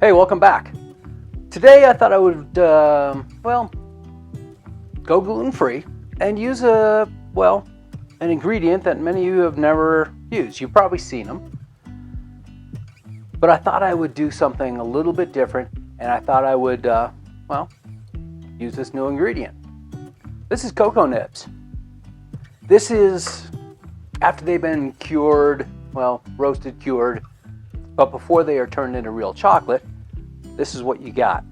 Hey, welcome back. Today I thought I would, go gluten-free and use an ingredient that many of you have never used. You've probably seen them. But I thought I would do something a little bit different, and I thought I would, use this new ingredient. This is Cacao Nibs. This is after they've been cured, roasted, cured, but before they are turned into real chocolate. This is what you got.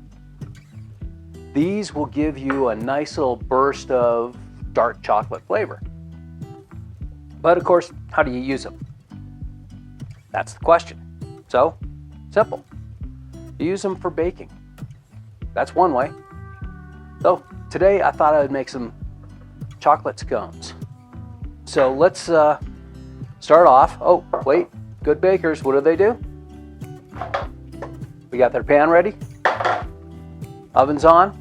These will give you a nice little burst of dark chocolate flavor. But of course, how do you use them? That's the question. So, simple. You use them for baking. That's one way. So, today I thought I would make some chocolate scones. So let's start off. Oh, wait. Good bakers, what do? We got their pan ready. Oven's on.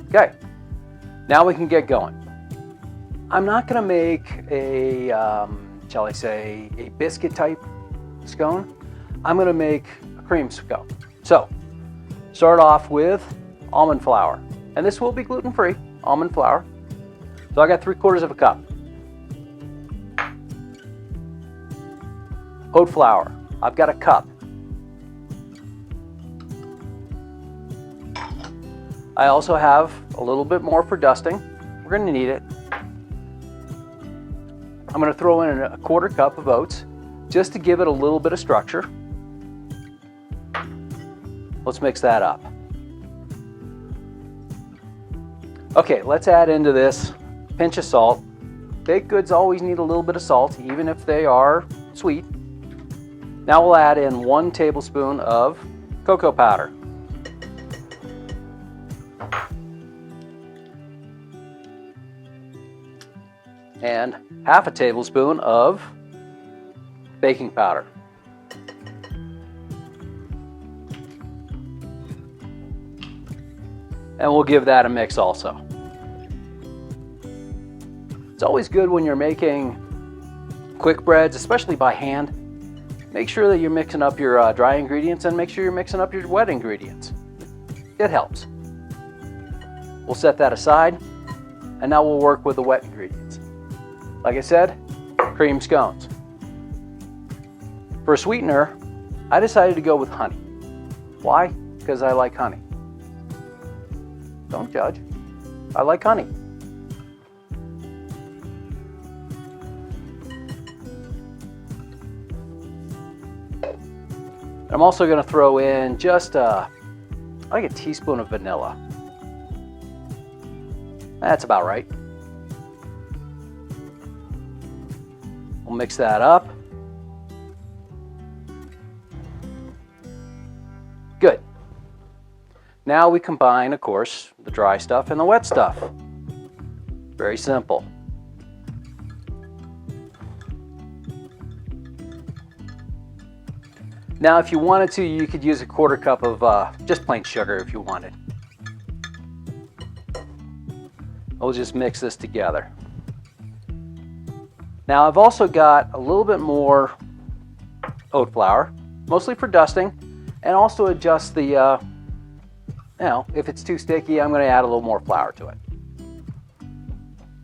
Okay. Now we can get going. I'm not going to make a, shall I say, a biscuit type scone. I'm going to make a cream scone. So, start off with almond flour. And this will be gluten-free, almond flour. So I got 3/4 cup. Oat flour. I've got a cup. I also have a little bit more for dusting. We're going to need it. I'm going to throw in a 1/4 cup of oats just to give it a little bit of structure. Let's mix that up. Okay, let's add into this a pinch of salt. Baked goods always need a little bit of salt, even if they are sweet. Now we'll add in 1 tablespoon of cocoa powder. And 1/2 tablespoon of baking powder. And we'll give that a mix also. It's always good when you're making quick breads, especially by hand. Make sure that you're mixing up your dry ingredients and make sure you're mixing up your wet ingredients. It helps. We'll set that aside, and now we'll work with the wet ingredients. Like I said, cream scones. For a sweetener, I decided to go with honey. Why? Because I like honey. Don't judge. I like honey. I'm also going to throw in just like a teaspoon of vanilla. That's about right. We'll mix that up. Good. Now we combine, of course, the dry stuff and the wet stuff. Very simple. Now, if you wanted to, you could use a 1/4 cup of just plain sugar if you wanted. We'll just mix this together. Now, I've also got a little bit more oat flour, mostly for dusting, and also adjust the, if it's too sticky, I'm going to add a little more flour to it.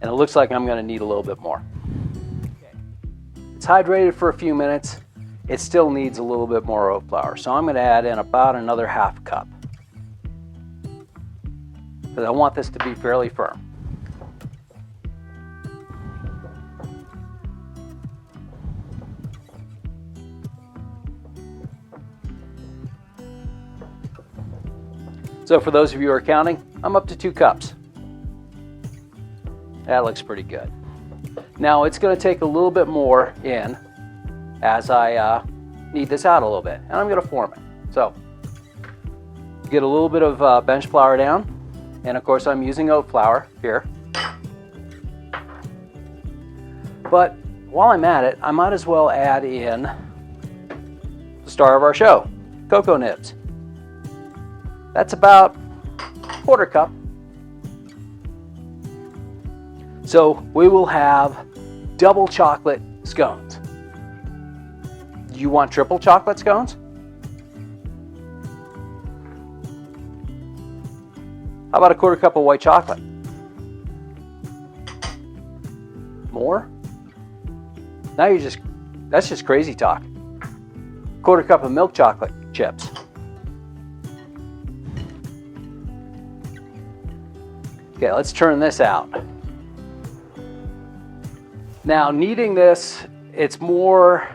And it looks like I'm going to need a little bit more. It's hydrated for a few minutes. It still needs a little bit more oat flour, so I'm going to add in about another 1/2 cup because I want this to be fairly firm. So for those of you who are counting, I'm up to 2 cups. That looks pretty good. Now it's going to take a little bit more in as I knead this out a little bit, and I'm going to form it. So get a little bit of bench flour down, and of course I'm using oat flour here. But while I'm at it, I might as well add in the star of our show, Cacao Nibs. That's about a quarter cup. So we will have double chocolate scones. You want triple chocolate scones? How about a quarter cup of white chocolate? More? Now that's just crazy talk. Quarter cup of milk chocolate chips. Okay, let's turn this out. Now, kneading this, it's more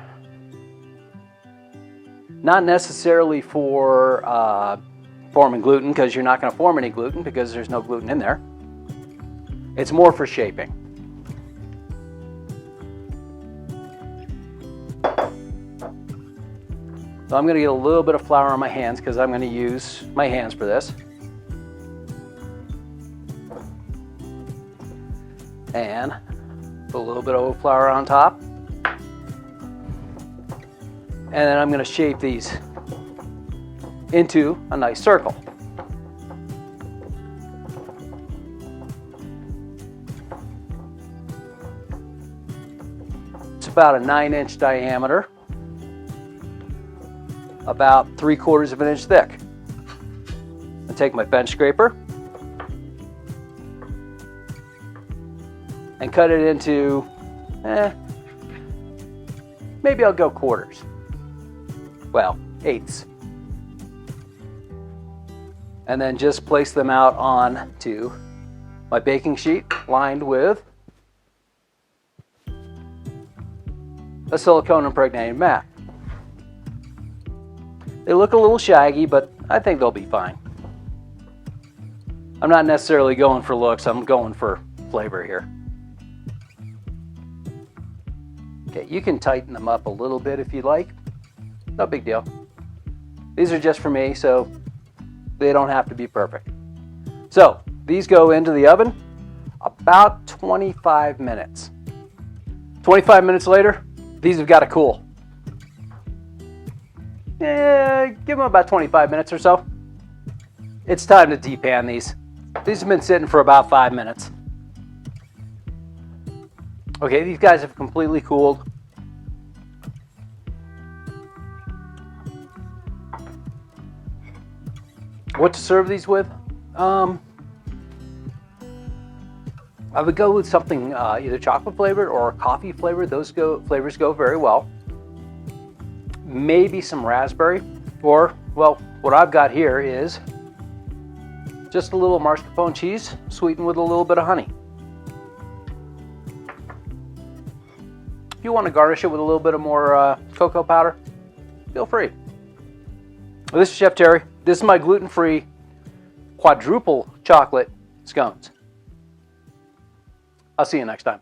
not necessarily for forming gluten, because you're not going to form any gluten because there's no gluten in there. It's more for shaping. So I'm going to get a little bit of flour on my hands because I'm going to use my hands for this. And put a little bit of oat flour on top. And then I'm going to shape these into a nice circle. It's about a 9-inch diameter, about 3/4 of an inch thick. I take my bench scraper and cut it into, maybe I'll go quarters. Well, eighths. And then just place them out onto my baking sheet lined with a silicone impregnated mat. They look a little shaggy, but I think they'll be fine. I'm not necessarily going for looks, I'm going for flavor here. Okay, you can tighten them up a little bit if you like. No big deal. These are just for me, so they don't have to be perfect. So these go into the oven about 25 minutes. 25 minutes later, these have got to cool. Give them about 25 minutes or so. It's time to depan these. These have been sitting for about 5 minutes. Okay, these guys have completely cooled. What to serve these with? I would go with something either chocolate flavored or coffee flavored. Those flavors go very well. Maybe some raspberry, or, well, what I've got here is just a little mascarpone cheese sweetened with a little bit of honey. If you want to garnish it with a little bit of more cocoa powder, feel free. This is Chef Terry. This is my gluten-free quadruple chocolate scones. I'll see you next time.